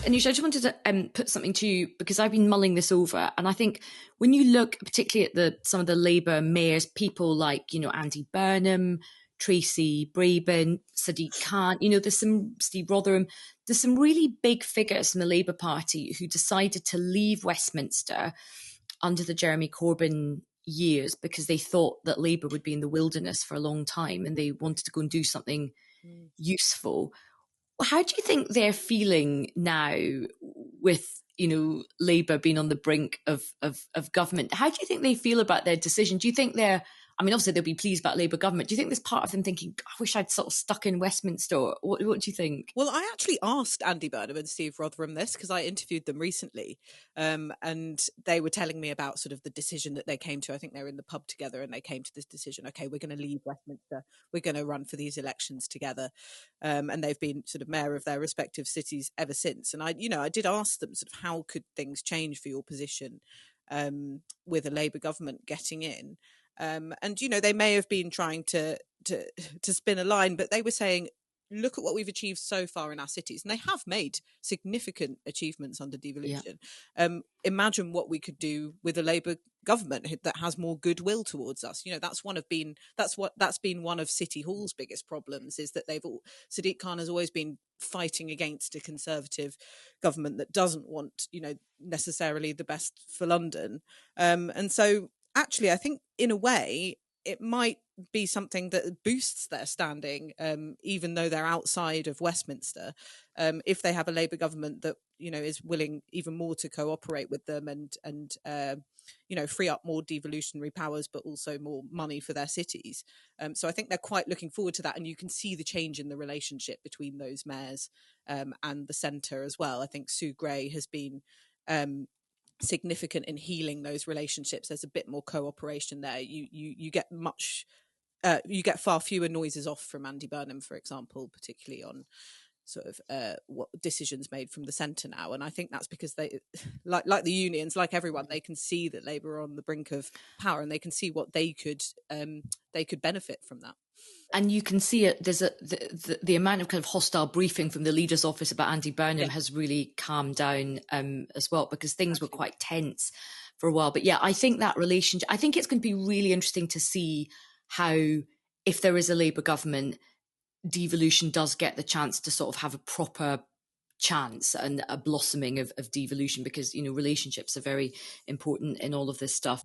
Anoosh, I just wanted to put something to you because I've been mulling this over, and I think when you look particularly at some of the Labour mayors, people like Andy Burnham, Tracy Brabin, Sadiq Khan, there's some Steve Rotherham, there's some really big figures in the Labour Party who decided to leave Westminster under the Jeremy Corbyn years because they thought that Labour would be in the wilderness for a long time and they wanted to go and do something useful. How do you think they're feeling now with, Labour being on the brink of government? How do you think they feel about their decision? Do you think obviously they'll be pleased about Labour government. Do you think there's part of them thinking, I wish I'd sort of stuck in Westminster? What do you think? Well, I actually asked Andy Burnham and Steve Rotherham this because I interviewed them recently, and they were telling me about sort of the decision that they came to. I think they were in the pub together and they came to this decision. Okay, we're going to leave Westminster. We're going to run for these elections together. And they've been sort of mayor of their respective cities ever since. And I did ask them sort of how could things change for your position with a Labour government getting in. And they may have been trying to spin a line, but they were saying, look at what we've achieved so far in our cities, and they have made significant achievements under devolution. Yeah. Imagine what we could do with a Labour government that has more goodwill towards us. That's been one of City Hall's biggest problems, is that Sadiq Khan has always been fighting against a Conservative government that doesn't want necessarily the best for London, and so actually I think in a way it might be something that boosts their standing, even though they're outside of Westminster, if they have a Labour government that is willing even more to cooperate with them and free up more devolutionary powers, but also more money for their cities. So I think they're quite looking forward to that, and you can see the change in the relationship between those mayors and the centre as well. I think Sue Gray has been significant in healing those relationships. There's a bit more cooperation there. You get you get far fewer noises off from Andy Burnham, for example, particularly on sort of what decisions made from the centre now. And I think that's because they, like the unions, like everyone, they can see that Labour are on the brink of power, and they can see what they could benefit from that. And you can see it. There's the amount of kind of hostile briefing from the leader's office about Andy Burnham has really calmed down as well, because things were quite tense for a while. But yeah, I think that relationship, I think it's going to be really interesting to see how, if there is a Labour government, devolution does get the chance to sort of have a proper chance and a blossoming of devolution, because relationships are very important in all of this stuff.